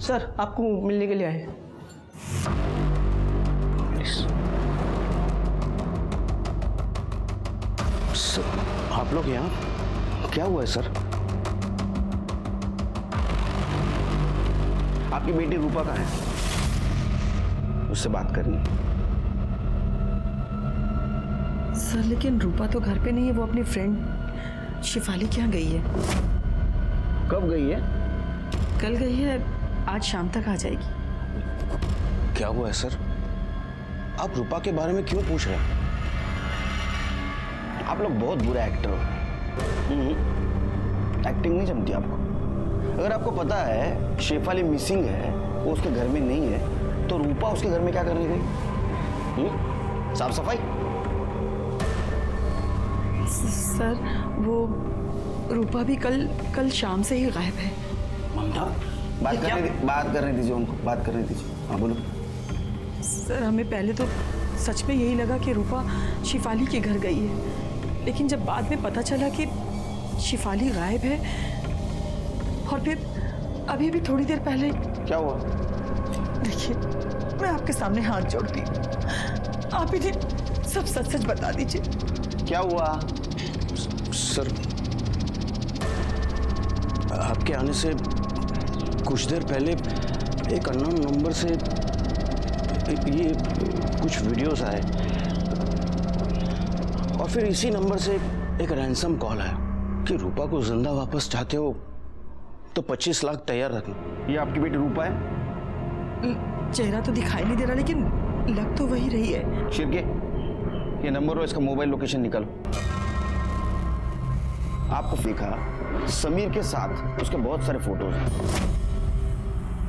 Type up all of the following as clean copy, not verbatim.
Sir आपको मिलने के लिए आए। आप लोग यहाँ क्या हुआ है सर? आपकी बेटी रूपा कहाँ है? उससे बात करनी। सर लेकिन रूपा तो घर पे नहीं है, वो अपनी फ्रेंड शिफाली के यहाँ गई है। कब गई है? कल गई है, आज शाम तक आ जाएगी। क्या हुआ है सर? आप रूपा के बारे में क्यों पूछ रहे हैं? आप लोग बहुत बुरे एक्टर हो। एक्टिंग नहीं जमती आपको। अगर आपको पता है शेफाली मिसिंग है, वो उसके घर में नहीं है, तो रूपा उसके घर में क्या करने गई? साफ सफाई? सर वो रूपा भी कल शाम से ही गायब है। ममता, बात करने दीजिए उनको, बात करने दीजिए। हाँ बोलो। सर हमें पहले तो सच में यही लगा कि रूपा शिफाली के घर गई है, लेकिन जब बाद में पता चला कि शिफाली गायब है, और फिर अभी भी थोड़ी देर पहले। क्या हुआ? देखिए मैं आपके सामने हाथ जोड़ती हूँ, आप इन्हें सब सच सच बता दीजिए। क्या हुआ? सर आपके आने से कुछ देर पहले एक अननोन नंबर से ये कुछ वीडियोस आए, और फिर इसी नंबर से एक रैंसम कॉल आया कि रूपा को जिंदा वापस चाहते हो तो 25 लाख तैयार रखना। ये आपकी बेटी रूपा है? चेहरा तो दिखाई नहीं दे रहा, लेकिन लग तो वही रही है। शिरके, ये नंबर और इसका मोबाइल लोकेशन निकालो। आपको देखा समीर के साथ उसके बहुत सारे फोटोज हैं।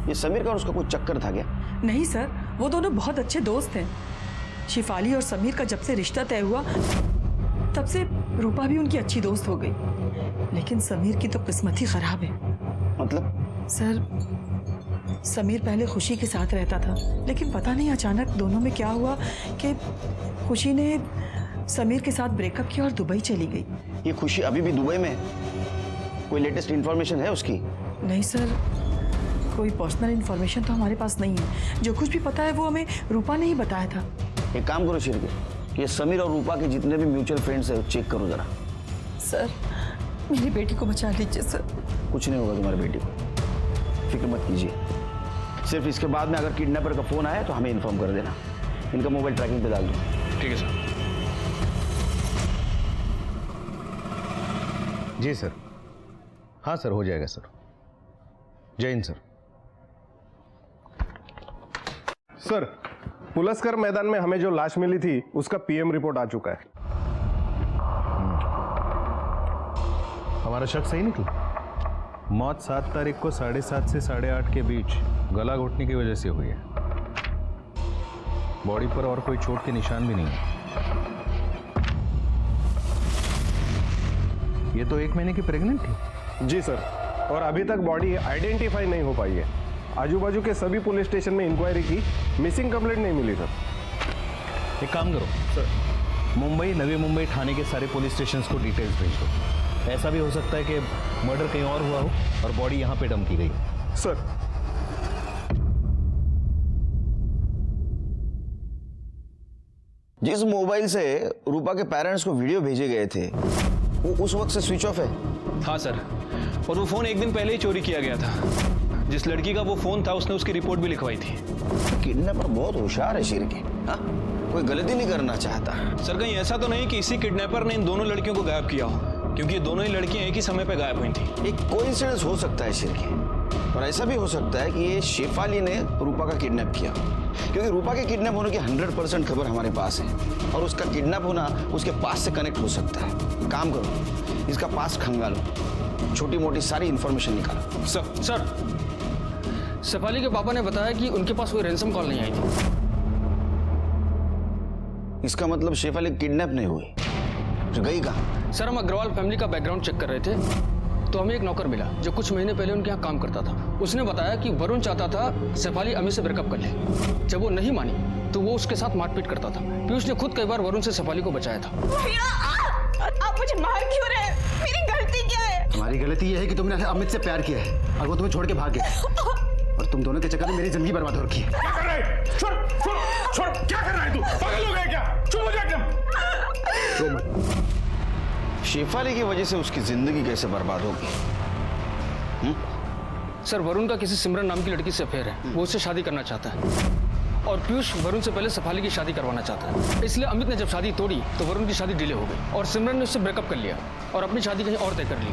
ये समीर का और उसका कोई चक्कर था क्या? नहीं सर, वो दोनों बहुत अच्छे दोस्त हैं। शिफाली और समीर का जब से रिश्ता तय हुआ तब से रूपा भी उनकी अच्छी दोस्त हो गई, लेकिन समीर की तो किस्मत ही खराब है। मतलब? सर समीर पहले खुशी के साथ रहता था, लेकिन पता नहीं अचानक दोनों में क्या हुआ कि खुशी ने समीर के साथ ब्रेकअप किया और दुबई चली गई। ये खुशी अभी भी दुबई में है? कोई लेटेस्ट इंफॉर्मेशन है उसकी? नहीं सर, कोई पर्सनल इंफॉर्मेशन तो हमारे पास नहीं है। जो कुछ भी पता है वो हमें रूपा ने ही बताया था। एक काम करो शिरके, ये समीर और रूपा के जितने भी म्यूचुअल फ्रेंड्स है चेक करो जरा। सर मेरी बेटी को बचा लीजिए सर। कुछ नहीं होगा तुम्हारी बेटी को, फिक्र मत कीजिए। सिर्फ इसके बाद में अगर किडनैपर का फोन आए तो हमें इन्फॉर्म कर देना। इनका मोबाइल ट्रैकिंग पे डाल दो। ठीक है सर। जी सर। हाँ सर, हो जाएगा सर। जय हिंद सर। सर पुलस्कर मैदान में हमें जो लाश मिली थी उसका पीएम रिपोर्ट आ चुका है। हमारा शक सही निकला। मौत 7 तारीख को 7:30 से 8:30 के बीच गला घोटने की वजह से हुई है। बॉडी पर और कोई चोट के निशान भी नहीं है। ये तो 1 महीने की प्रेग्नेंट थी। जी सर, और अभी तक बॉडी आइडेंटिफाई नहीं हो पाई है। आजू बाजू के सभी पुलिस स्टेशन में इंक्वायरी की, मिसिंग कंप्लेंट नहीं मिली सर। एक काम करो सर, मुंबई, नवी मुंबई थाने के सारे पुलिस स्टेशन को डिटेल्स भेज दो। ऐसा भी हो सकता है कि मर्डर कहीं और हुआ हो और बॉडी यहाँ पे डंप की गई। सर जिस मोबाइल से रूपा के पेरेंट्स को वीडियो भेजे गए थे वो उस वक्त से स्विच ऑफ है? हाँ सर, और वो फोन 1 दिन पहले ही चोरी किया गया था। जिस लड़की का वो फोन था उसने उसकी रिपोर्ट भी लिखवाई थी। किडनैपर बहुत होशियार है शिरके। हाँ, कोई गलती नहीं करना चाहता। सर कहीं ऐसा तो नहीं कि इसी किडनैपर ने इन दोनों लड़कियों को गायब किया हो, क्योंकि ये दोनों ही लड़कियां एक ही समय पे गायब हुई थी। एक कोइंसिडेंस हो सकता है शिरके, और ऐसा भी हो सकता है कि ये शेफाली ने रूपा का किडनैप किया, क्योंकि रूपा के किडनैप होने की 100% खबर हमारे पास है, और उसका किडनैप होना उसके पास से कनेक्ट हो सकता है। काम करो, इसका पास खंगालो, छोटी मोटी सारी इंफॉर्मेशन निकालो। सर शेफाली के पापा ने बताया कि उनके पास कोई रैंसम कॉल नहीं आई थी। इसका मतलब शेफाली किडनैप नहीं हुई, तो गई कहाँ? सर हम अग्रवाल फैमिली का बैकग्राउंड चेक कर रहे थे तो हमें एक नौकर मिला जो कुछ महीने पहले उनके यहाँ काम करता था। उसने बताया कि वरुण चाहता था शेफाली अमी से ब्रेकअप कर ले। जब वो नहीं मानी तो वो उसके साथ मारपीट करता था। पीयूष ने खुद कई बार वरुण से शेफाली को बचाया था। आप मुझे मार क्यों रहे हैं? मेरी गलती क्या है? तुम्हारी गलती यह है कि तुमने अमित से प्यार किया है और वो तुम्हें छोड़ के भाग गया। और तुम दोनों के चक्कर में मेरी जिंदगी बर्बाद हो रखी है। क्या कर रहा है? छोड़ छोड़ छोड़, क्या कर रहा है तू? पागल हो गया क्या? चुप हो जा एकदम। शेफाली की वजह से उसकी जिंदगी कैसे बर्बाद होगी? सर वरुण का किसी सिमरन नाम की लड़की से अफेयर है, वो उससे शादी करना चाहता है और पीयूष वरुण से पहले शेफाली की शादी करवाना चाहता है। इसलिए अमित ने जब शादी तोड़ी तो वरुण की शादी डिले हो गई और सिमरन ने उससे ब्रेकअप कर लिया और अपनी शादी कहीं और तय कर ली।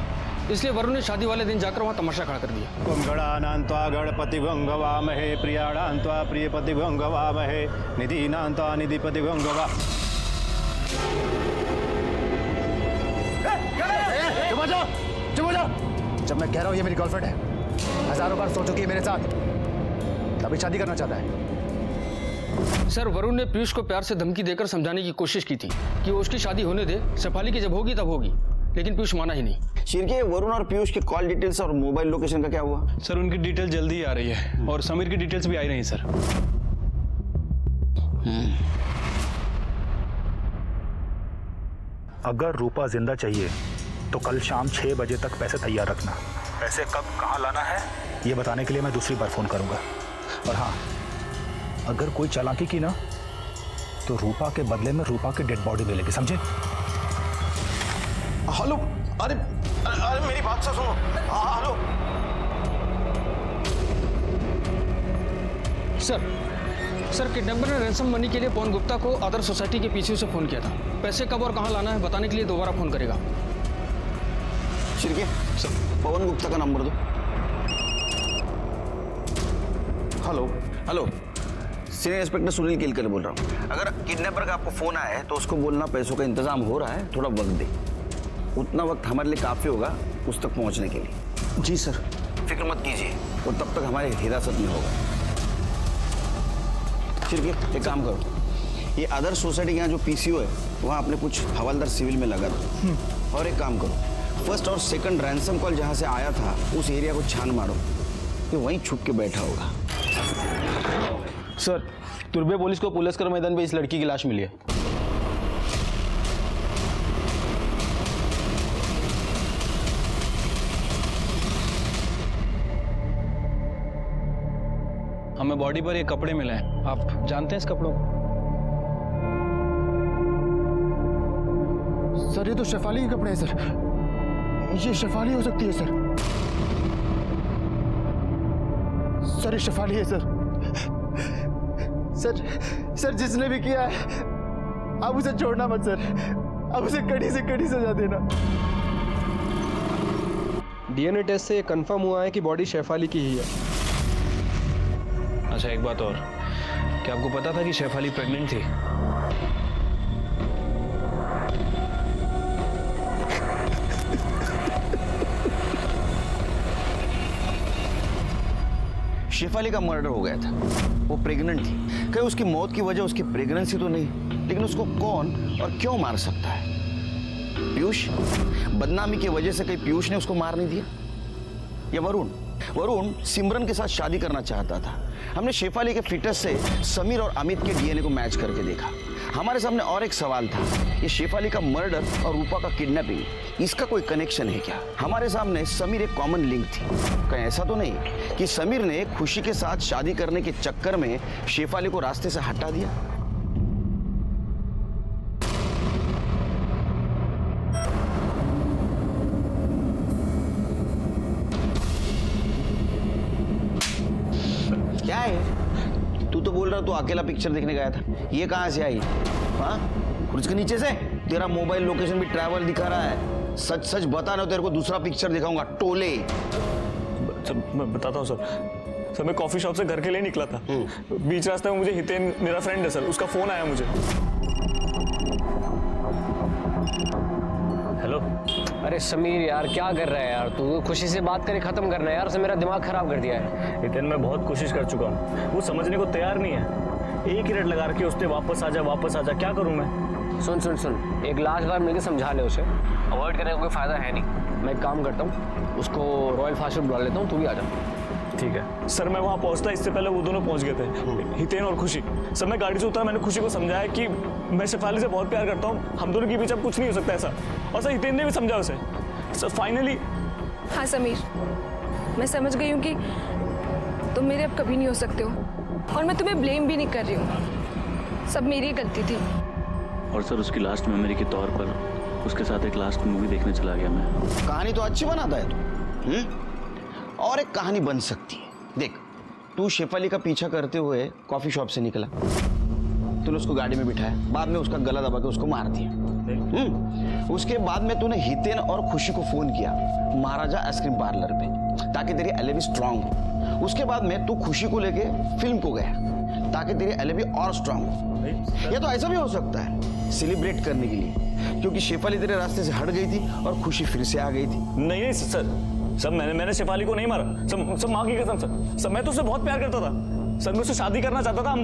इसलिए वरुण ने शादी वाले दिन जाकर वहाँ तमाशा खड़ा कर दिया। कुंगड़ानान्त्वा गणपतिभंगवामहे प्रियाणान्त्वा प्रियपतिभंगवामहे निधीनान्त्वा निधिपतिभंगवा। चुप हो जाओ, चुप हो जाओ। जब मैं कह रहा हूँ ये मेरी गर्लफ्रेंड है, हजारों बार सो चुकी है मेरे साथ, अभी शादी करना चाहता है। सर वरुण ने पीयूष को प्यार से धमकी देकर समझाने की कोशिश की थी कि वो उसकी शादी होने दे, शेफाली की जब होगी तब होगी, लेकिन पीयूष माना ही नहीं। शिरके, वरुण और पीयूष के कॉल डिटेल्स और मोबाइल लोकेशन का क्या हुआ? सर उनकी डिटेल जल्दी ही आ रही है और समीर की डिटेल्स भी आई रही हैं सर। अगर रूपा जिंदा चाहिए तो कल शाम 6 बजे तक पैसे तैयार रखना। पैसे कब कहाँ लाना है ये बताने के लिए मैं दूसरी बार फोन करूंगा। और हाँ, अगर कोई चालाकी की ना तो रूपा के बदले में रूपा की डेड बॉडी मिलेगी, समझे? हेलो, अरे अरे मेरी बात से सुनो। हेलो सर किडनैपर ने रैंसम मनी के लिए पवन गुप्ता को आदर्श सोसाइटी के पीछे से फोन किया था। पैसे कब और कहाँ लाना है बताने के लिए दोबारा फोन करेगा। शिरके, पवन गुप्ता का नंबर दो। Hello hello, senior inspector Sunil Kelkar बोल रहा हूँ। अगर किडनैपर का आपको फोन आया है तो उसको बोलना पैसों का इंतजाम हो रहा है, थोड़ा वक्त दे। उतना वक्त हमारे लिए काफी होगा उस तक पहुंचने के लिए। जी सर। फिक्र मत कीजिए, वो तब तक हमारे हिरासत में होगा। शिरके, एक काम करो, ये आदर्श सोसाइटी के यहाँ जो पीसीओ है वहाँ अपने कुछ हवलदार सिविल में लगा दो। और एक काम करो, फर्स्ट और सेकंड रैंसम कॉल जहाँ से आया था उस एरिया को छान मारो, ये वहीं छुप के बैठा होगा। सर तुर्बे पुलिस को पुलस्कर मैदान पे इस लड़की की लाश मिली है। हमें बॉडी पर ये कपड़े मिले हैं, आप जानते हैं इस कपड़ों को? सर ये तो शेफाली के कपड़े हैं सर, ये शेफाली हो सकती है सर। सर ये शेफाली है सर। सर जिसने भी किया है आप उसे छोड़ना मत सर, अब उसे कड़ी से कड़ी सजा देना। डीएनए टेस्ट से ये कंफर्म हुआ है कि बॉडी शेफाली की ही है। अच्छा एक बात और, क्या आपको पता था कि शेफाली प्रेग्नेंट थी? शेफाली का मर्डर हो गया था, वो प्रेग्नेंट थी। कहीं उसकी मौत की वजह उसकी प्रेगनेंसी तो नहीं, लेकिन उसको कौन और क्यों मार सकता है? पीयूष? बदनामी की वजह से कहीं पीयूष ने उसको मार नहीं दिया? या वरुण? वरुण सिमरन के साथ शादी करना चाहता था। हमने शेफाली के फिटनेस से समीर और अमित के डीएनए को मैच करके देखा। हमारे सामने और एक सवाल था, ये शेफाली का मर्डर और रूपा का किडनैपिंग, इसका कोई कनेक्शन है क्या? हमारे सामने समीर एक कॉमन लिंक थी। कहीं ऐसा तो नहीं कि समीर ने खुशी के साथ शादी करने के चक्कर में शेफाली को रास्ते से हटा दिया? क्या है? तू तो बोल रहा तू अकेला पिक्चर देखने गया था, ये कहां से आई? हाँ, फ्रिज के नीचे से? तेरा मोबाइल लोकेशन भी ट्रैवल दिखा रहा है। सच सच बता ना, तेरे को दूसरा पिक्चर दिखाऊंगा, टोले। सर मैं बताता हूँ सर, मैं कॉफी शॉप से घर के लिए निकला था। बीच रास्ते में मुझे हितेन, मेरा फ्रेंड है सर, उसका फोन आया मुझे। हेलो। अरे समीर यार क्या कर रहा है यार, तू खुशी से बात करे खत्म करना है यार, से मेरा दिमाग खराब कर दिया है। हितेन मैं बहुत कोशिश कर चुका हूँ, वो समझने को तैयार नहीं है। एक ही रेट लगा रखी उसने, वापस आ जा, क्या करूँ मैं? सुन एक लास्ट बार मिलकर समझा ले उसे, अवॉइड करने का कोई फायदा है नहीं। मैं एक काम करता हूँ, उसको रॉयल फास्ट फूड बुला लेता हूँ, तू भी आ जा। ठीक है सर। मैं वहाँ पहुँचता इससे पहले वो दोनों पहुँच गए थे, हितेन और खुशी। सर मैं गाड़ी से उतरा, मैंने खुशी को समझाया कि मैं शेफाली से बहुत प्यार करता हूँ, हम दोनों के बीच अब कुछ नहीं हो सकता ऐसा। और सर हितेन ने भी समझा उसे। Sir finally. हाँ समीर, मैं समझ गई हूँ कि तुम मेरे अब कभी नहीं हो सकते हो और मैं तुम्हें ब्लेम भी नहीं कर रही हूँ। सब मेरी गलती थी। और सर उसकी लास्ट मेमोरी के तौर पर उसके साथ एक लास्ट मूवी देखने चला गया मैं। कहानी तो अच्छी बनाता है तू, और एक कहानी बन सकती है। देख, तू शेफाली का पीछा करते हुए कॉफी शॉप से निकला, तूने उसको गाड़ी में बिठाया, बाद में उसका गला दबा के उसको मार दिया। उसके बाद में तूने हितेन और खुशी को फोन किया महाराजा आइसक्रीम पार्लर पे, ताकि तेरी एलिबी स्ट्रांग हो। उसके बाद में तू खुशी को लेके फिल्म को गया, ताकि तेरी एलिबी और स्ट्रांग हो। या तो ऐसा भी हो सकता है सेलिब्रेट करने के लिए, क्योंकि शेफाली तेरे रास्ते से हट गई थी और खुशी फिर से आ गई थी। नहीं सर, मैंने शेफाली को नहीं मारा। सब माँ की कसम सर, मैं तो उससे बहुत प्यार करता था सर। मैं उससे शादी करना चाहता था।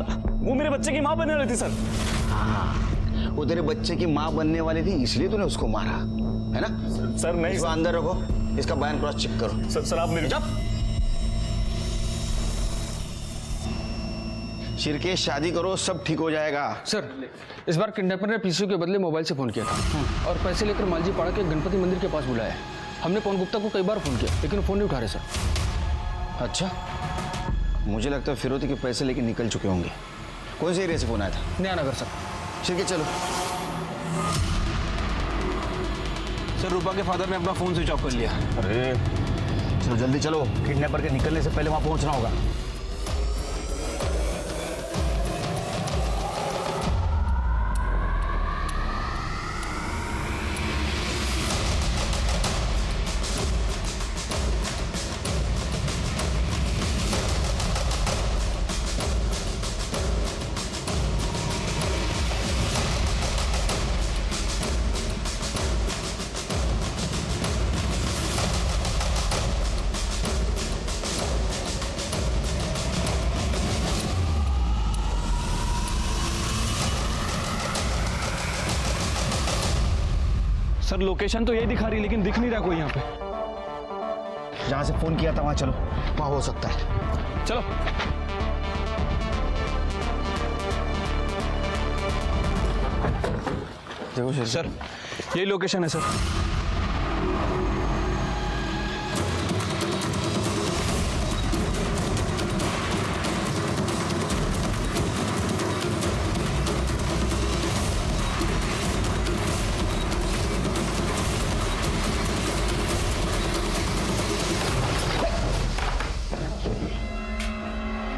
वो मेरे बच्चे की माँ बनने वाली थी सर। हाँ, वो तेरे बच्चे की माँ बनने वाली थी, इसलिए तूने उसको मारा, है ना? सर नहीं, इसको अंदर रखो, इसका बयान क्रॉस चेक करो। सर आप मेरे शिरके शादी करो, सब ठीक हो जाएगा। सर, इस बार किडनैपर ने पीसीओ के बदले मोबाइल से फोन किया था और पैसे लेकर मालजी पाड़ा के गणपति मंदिर के पास बुलाया। हमने पवन गुप्ता को कई बार फोन किया, लेकिन फोन नहीं उठा रहे सर। अच्छा, मुझे लगता है फिरौती के पैसे लेके निकल चुके होंगे। कौन से एरिया से फोन आया था? नया नगर सर। शिरके चलो। सर, रूपा के फादर ने अपना फोन स्विच ऑफ कर लिया। अरे चलो जल्दी चलो, किडनैपर के निकलने से पहले वहां पहुंचना होगा। सर, लोकेशन तो यही दिखा रही, लेकिन दिख नहीं रहा कोई यहाँ पे। जहां से फोन किया था वहां चलो, वहां हो सकता है। चलो। देखो सर, यही लोकेशन है सर।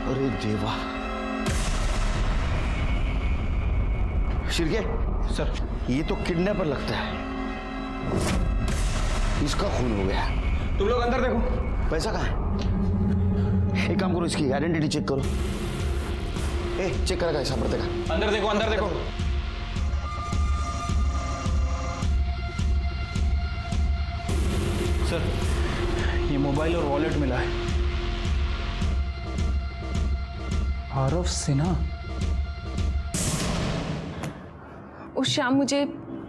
अरे देवा। शिरके सर, ये तो किडनैपर लगता है, इसका खून हो गया। तुम लोग अंदर देखो। पैसा कहाँ है? एक काम करो, इसकी आइडेंटिटी चेक करो। चेक करेगा ऐसा पड़ते का। अंदर देखो, अंदर देखो। सर, ये मोबाइल और वॉलेट मिला है। आरव सिन्हा। उस शाम मुझे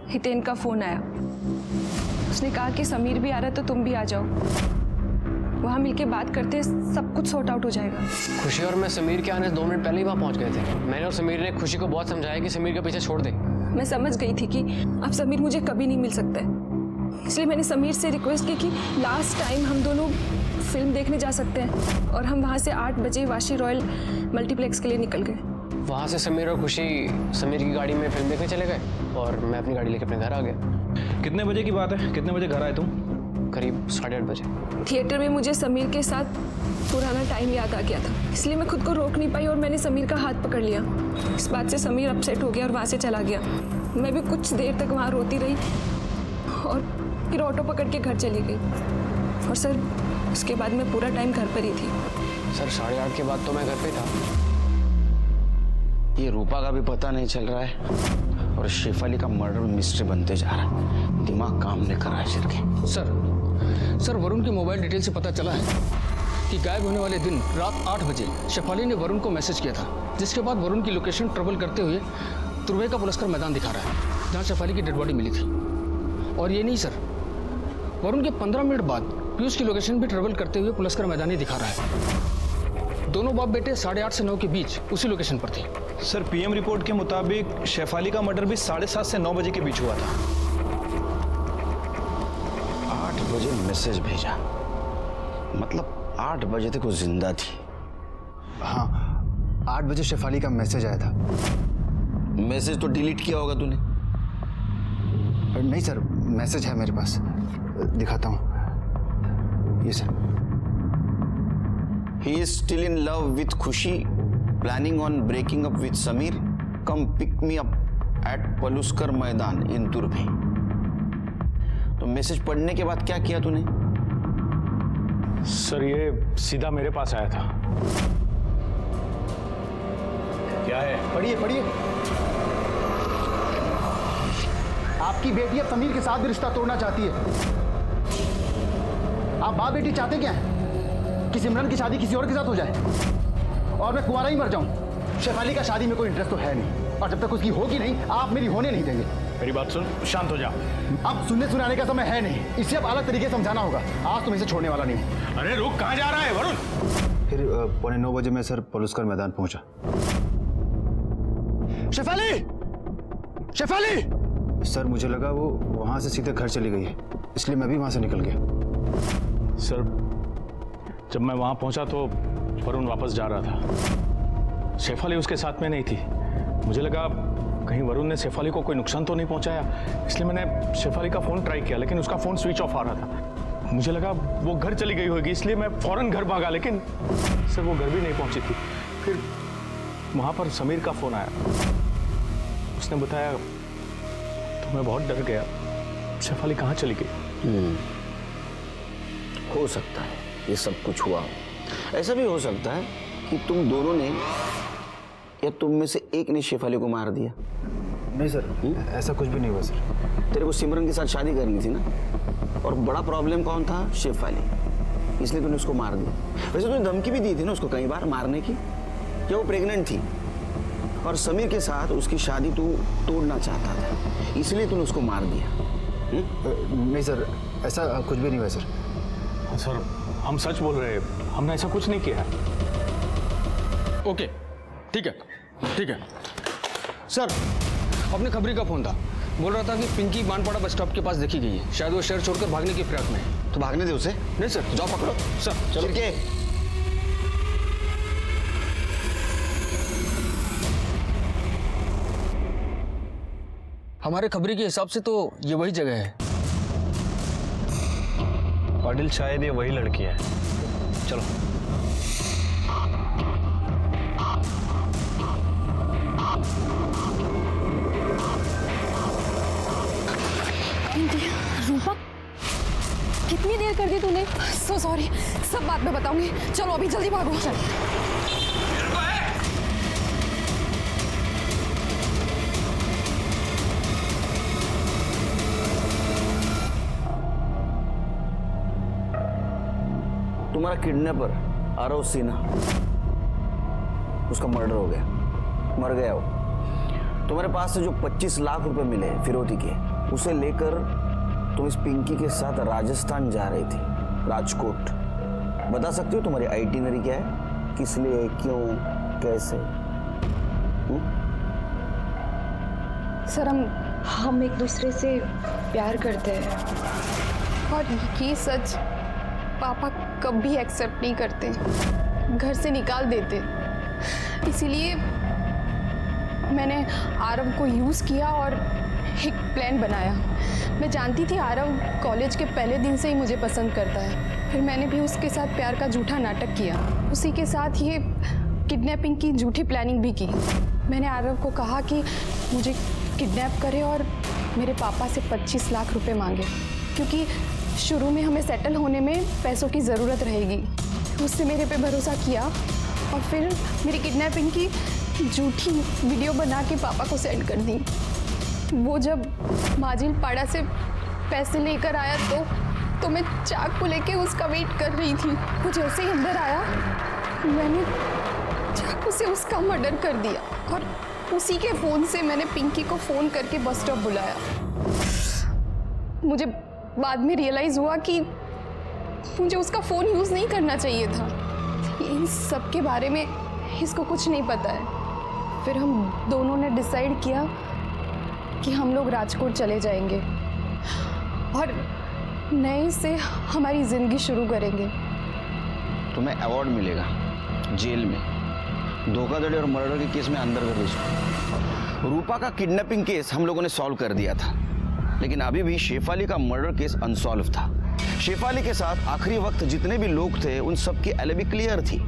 हितेन का फोन आया। उसने कहा कि समीर भी आ रहा है तो तुम भी आ जाओ, वहाँ मिलके बात करते सब कुछ सॉर्ट आउट हो जाएगा। खुशी और मैं समीर के आने से 2 मिनट पहले ही वहाँ पहुँच गए थे। मैंने और समीर ने खुशी को बहुत समझाया कि समीर का पीछे छोड़ दे। मैं समझ गई थी कि अब समीर मुझे कभी नहीं मिल सकता है, इसलिए मैंने समीर से रिक्वेस्ट की कि लास्ट टाइम हम दोनों फिल्म देखने जा सकते हैं, और हम वहाँ से 8 बजे वाशी रॉयल मल्टीप्लेक्स के लिए निकल गए। वहाँ से समीर और खुशी समीर की गाड़ी में फिल्म देखने चले गए और मैं अपनी गाड़ी लेकर अपने घर आ गया। कितने बजे की बात है? कितने बजे घर आए तुम? करीब 8:30 बजे। थिएटर में मुझे समीर के साथ पुराना टाइम याद आ गया था, इसलिए मैं खुद को रोक नहीं पाई और मैंने समीर का हाथ पकड़ लिया। इस बात से समीर अपसेट हो गया और वहाँ से चला गया। मैं भी कुछ देर तक वहाँ रोती रही और फिर ऑटो पकड़ के घर चली गई। और सर, उसके बाद मैं पूरा टाइम घर पर ही थी। सर, 8:30 के बाद तो मैं घर पे था। ये रूपा का भी पता नहीं चल रहा है और शेफाली का मर्डर मिस्ट्री बनते जा रहा है। दिमाग काम नहीं कर रहा है शिरके। सर, वरुण के मोबाइल डिटेल से पता चला है कि गायब होने वाले दिन रात 8 बजे शेफाली ने वरुण को मैसेज किया था, जिसके बाद वरुण की लोकेशन ट्रेवल करते हुए तुर्वे का पुलस्कर मैदान दिखा रहा है, जहाँ शेफाली की डेड बॉडी मिली थी। और ये नहीं सर, वरुण के 15 मिनट बाद पीयूष की लोकेशन भी ट्रेवल करते हुए पुलस्कर मैदान ही दिखा रहा है। दोनों बाप बेटे 8:30 से 9 के बीच उसी लोकेशन पर थे। सर, पीएम रिपोर्ट के मुताबिक शेफाली का मर्डर भी 7:30 से 9 बजे के बीच हुआ था। 8 बजे मैसेज भेजा, मतलब 8 बजे तक वो जिंदा थी। हाँ, 8 बजे शेफाली का मैसेज आया था। मैसेज तो डिलीट किया होगा तूने। नहीं सर, मैसेज है मेरे पास, दिखाता हूँ। ये sir. He is still in love with खुशी, planning on breaking up with Sameer, come pick me up at Paluskar मैदान इंदौर में। तो मैसेज पढ़ने के बाद क्या किया तूने? सर ये सीधा मेरे पास आया था। क्या है? पढ़िए पढ़िए। आपकी बेटी अब समीर के साथ भी रिश्ता तोड़ना चाहती है। आप बाप बेटी चाहते क्या है? कि सिमरन की शादी किसी और के साथ हो जाए और मैं कुंवारा ही मर जाऊं। शेफाली का शादी में कोई इंटरेस्ट तो है नहीं, और जब तक उसकी होगी नहीं आप मेरी होने नहीं देंगे। मेरी बात सुन, शांत हो जा। अब सुनने सुनाने का समय है नहीं, इसे अब अलग तरीके से समझाना होगा। आज तुम इसे छोड़ने वाला नहीं हूं। अरे रुक, कहाँ जा रहा है वरुण? फिर 9:15 बजे मैं सर पलुस्कर मैदान पहुंचा। शेफाली! शेफाली! सर मुझे लगा वो वहां से सीधे घर चली गई है, इसलिए मैं भी वहां से निकल गया। सर जब मैं वहां पहुंचा तो वरुण वापस जा रहा था। शेफाली उसके साथ में नहीं थी। मुझे लगा कहीं वरुण ने शेफाली को कोई नुकसान तो नहीं पहुंचाया, इसलिए मैंने शेफाली का फोन ट्राई किया, लेकिन उसका फोन स्विच ऑफ आ रहा था। मुझे लगा वो घर चली गई होगी, इसलिए मैं फौरन घर भागा, लेकिन सर वो घर भी नहीं पहुंची थी। फिर वहां पर समीर का फोन आया, उसने बताया तो मैं बहुत डर गया। शेफाली कहाँ चली गई? हो सकता है ये सब कुछ हुआ। ऐसा भी हो सकता है कि तुम दोनों ने या तुम में से एक ने शेफाली को मार दिया। नहीं सर, ऐसा कुछ भी नहीं हुआ सर। तेरे को सिमरन के साथ शादी करनी थी ना, और बड़ा प्रॉब्लम कौन था? शेफाली, इसलिए तूने उसको मार दिया। वैसे तूने धमकी भी दी थी ना उसको कई बार मारने की, क्या वो प्रेग्नेंट थी और समीर के साथ उसकी शादी तू तोड़ना चाहता था, इसलिए तूने उसको मार दिया। नहीं सर, ऐसा कुछ भी नहीं हुआ सर। सर हम सच बोल रहे हैं, हमने ऐसा कुछ नहीं किया है। ओके ठीक है ठीक है। सर अपने खबरी का फोन था, बोल रहा था कि पिंकी बानपाड़ा बस स्टॉप के पास देखी गई है। शायद वो शहर छोड़कर भागने की फिराक में है। तो भागने दे उसे। नहीं सर, जाओ पकड़ो सर। चल के हमारे खबरी के हिसाब से तो ये वही जगह है। पाटिल शायद ये वही लड़की है। चलो। रूपा, कितनी देर कर दी तूने? सो सॉरी, सब बाद में बताऊंगी। चलो अभी जल्दी भागो। चल। तुम्हारा किडनैपर आरव सिन्हा, उसका मर्डर हो गया, मर गया वो। तुम्हारे पास से जो 25 लाख रुपए मिले फिरौती के, उसे लेकर तुम इस पिंकी के साथ राजस्थान जा रही थी, राजकोट। बता सकती हो तुम्हारी आइटिनरी क्या है? किस लिए, क्यों, कैसे? सर हम एक दूसरे से प्यार करते हैं, और ये सच पापा कभी एक्सेप्ट नहीं करते, घर से निकाल देते। इसीलिए मैंने आरव को यूज़ किया और एक प्लान बनाया। मैं जानती थी आरव कॉलेज के पहले दिन से ही मुझे पसंद करता है। फिर मैंने भी उसके साथ प्यार का झूठा नाटक किया, उसी के साथ ये किडनैपिंग की झूठी प्लानिंग भी की। मैंने आरव को कहा कि मुझे किडनैप करे और मेरे पापा से 25 लाख रुपए मांगे, क्योंकि शुरू में हमें सेटल होने में पैसों की ज़रूरत रहेगी। उससे मेरे पे भरोसा किया और फिर मेरी किडनैपिंग की झूठी वीडियो बना के पापा को सेंड कर दी। वो जब माजिल पाड़ा से पैसे लेकर आया तो मैं चाकू लेके उसका वेट कर रही थी। वो जैसे ही अंदर आया मैंने चाकू से उसका मर्डर कर दिया, और उसी के फ़ोन से मैंने पिंकी को फ़ोन करके बस स्टॉप बुलाया। मुझे बाद में रियलाइज़ हुआ कि मुझे उसका फ़ोन यूज़ नहीं करना चाहिए था। इन सब के बारे में इसको कुछ नहीं पता है। फिर हम दोनों ने डिसाइड किया कि हम लोग राजकोट चले जाएंगे और नए से हमारी ज़िंदगी शुरू करेंगे। तुम्हें अवार्ड मिलेगा जेल में धोखाधड़ी और मर्डर के केस में अंदर कर लीजिए। रूपा का किडनैपिंग केस हम लोगों ने सॉल्व कर दिया था, लेकिन अभी भी शेफाली का मर्डर केस अनसॉल्व था। शेफाली के साथ आखिरी वक्त जितने भी लोग थे उन सबकी एलिबी क्लियर थी।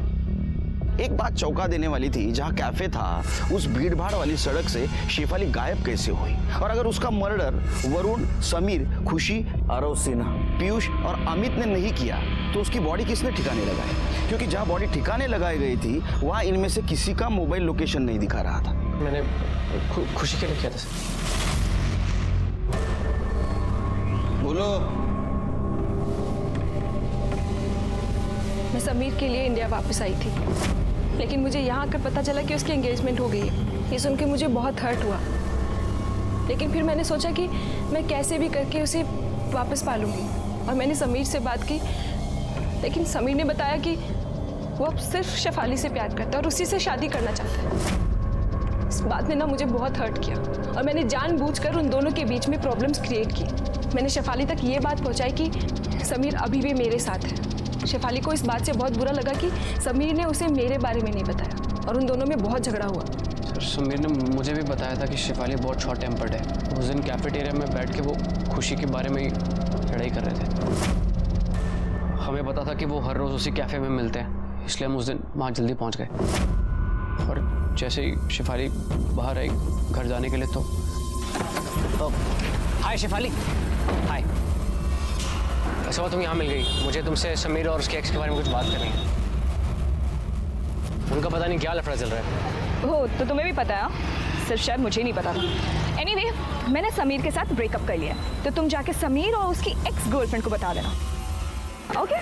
एक बात चौंका देने वाली थी, जहां कैफे था उस भीड़भाड़ वाली सड़क से शेफाली गायब कैसे हुई? और अगर उसका मर्डर वरुण, समीर, खुशी, आरव सिन्हा, पीयूष और अमित ने नहीं किया तो उसकी बॉडी किसने ठिकाने लगाई? क्योंकि जहां बॉडी ठिकाने लगाई गई थी वहां इनमें से किसी का मोबाइल लोकेशन नहीं दिखा रहा था। मैंने खुशी के लिए किया था सर। बोलो। मैं समीर के लिए इंडिया वापस आई थी, लेकिन मुझे यहाँ आकर पता चला कि उसकी एंगेजमेंट हो गई है। ये सुन के मुझे बहुत हर्ट हुआ, लेकिन फिर मैंने सोचा कि मैं कैसे भी करके उसे वापस पालूंगी। और मैंने समीर से बात की, लेकिन समीर ने बताया कि वो अब सिर्फ शेफाली से प्यार करता है और उसी से शादी करना चाहता है। इस बात ने ना मुझे बहुत हर्ट किया और मैंने जानबूझकर उन दोनों के बीच में प्रॉब्लम्स क्रिएट की। मैंने शेफाली तक ये बात पहुँचाई कि समीर अभी भी मेरे साथ है। शेफाली को इस बात से बहुत बुरा लगा कि समीर ने उसे मेरे बारे में नहीं बताया और उन दोनों में बहुत झगड़ा हुआ। सर, समीर ने मुझे भी बताया था कि शेफाली बहुत शॉर्ट टेम्पर्ड है। उस दिन कैफेटेरिया में बैठ के वो खुशी के बारे में ही लड़ाई कर रहे थे। हमें पता था कि वो हर रोज़ उसी कैफ़े में मिलते हैं, इसलिए हम उस दिन वहाँ जल्दी पहुँच गए। और जैसे ही शेफाली बाहर आई घर जाने के लिए तो हाय शेफाली। हाय। ऐसा हुआ तुम यहाँ मिल गई। मुझे तुमसे समीर और उसके एक्स के बारे में कुछ बात करनी है। उनका पता नहीं क्या लफड़ा चल रहा है। हो तो तुम्हें भी पता है, सिर्फ शायद मुझे नहीं पता था। एनीवे, मैंने समीर के साथ ब्रेकअप कर लिया, तो तुम जाके समीर और उसकी एक्स गर्लफ्रेंड को बता देना, ओके?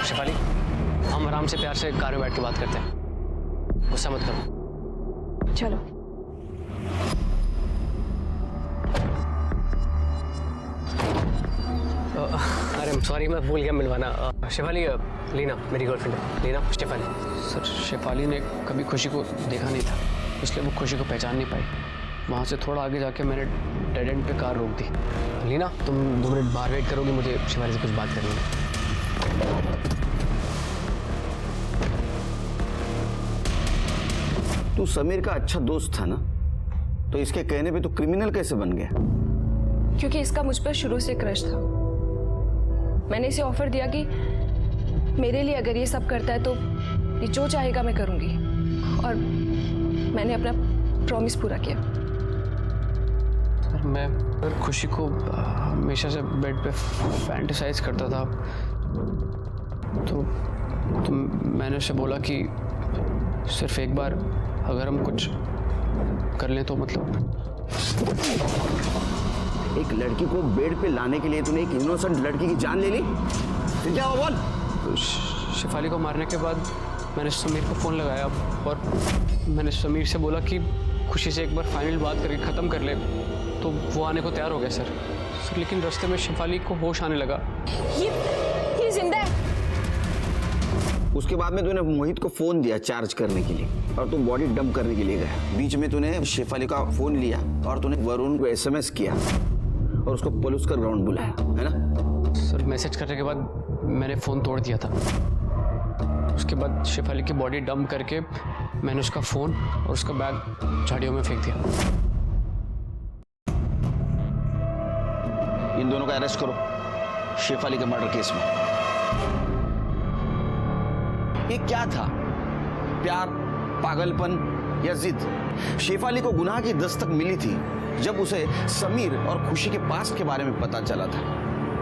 शेफाली, हम आराम से प्यार से कार में बैठ के बात करते हैं, गुस्सा मत करो। चलो। अरे सॉरी, मैं भूल गया मिलवाना। शेफाली, लीना मेरी गर्लफ्रेंड है। लीना, शेफाली। सर, शेफाली ने कभी खुशी को देखा नहीं था, इसलिए वो खुशी को पहचान नहीं पाई। वहाँ से थोड़ा आगे जाके मैंने डेड एंड पे कार रोक दी। लीना, तुम 2 मिनट बाहर वेट करोगी, मुझे शेफाली से कुछ बात करनी है। तू समीर का अच्छा दोस्त था ना, तो इसके कहने पे तो क्रिमिनल कैसे बन गया? क्योंकि इसका मुझ पर शुरू से क्रश था। मैंने इसे ऑफर दिया कि मेरे लिए अगर ये सब करता है तो ये जो चाहेगा मैं करूंगी, और मैंने अपना प्रॉमिस पूरा किया। सर, मैं खुशी को हमेशा से बेड पे फैंटेसाइज करता था, तो मैंने उसे बोला कि सिर्फ एक बार अगर हम कुछ कर लें तो मतलब। एक लड़की को बेड पे लाने के लिए तूने एक इनोसेंट लड़की की जान ले ली? फिर क्या हुआ बोल? शेफाली को मारने के बाद मैंने समीर को फ़ोन लगाया और मैंने समीर से बोला कि खुशी से एक बार फाइनल बात करके ख़त्म कर ले, तो वो आने को तैयार हो गया सर। लेकिन रास्ते में शेफाली को होश आने लगा। ये जिंदा है। उसके बाद में तूने मोहित को फोन दिया चार्ज करने के लिए और तू बॉडी डंप करने के लिए गया। बीच में तूने शेफाली का फोन लिया और तूने वरुण को SMS किया और उसको पुलिस का ग्राउंड बुलाया, है ना? सर, मैसेज करने के बाद मैंने फ़ोन तोड़ दिया था। उसके बाद शेफाली की बॉडी डंप करके मैंने उसका फ़ोन और उसका बैग झाड़ियों में फेंक दिया। इन दोनों का अरेस्ट करो शेफाली के मर्डर केस में। ये क्या था? प्यार, पागलपन या जिद? शेफाली को गुनाह की दस्तक मिली थी जब उसे समीर और खुशी के पास्ट के बारे में पता चला था,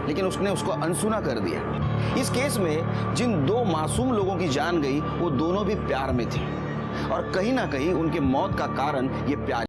लेकिन उसने उसको अनसुना कर दिया। इस केस में जिन 2 मासूम लोगों की जान गई वो दोनों भी प्यार में थे और कहीं ना कहीं उनके मौत का कारण ये प्यार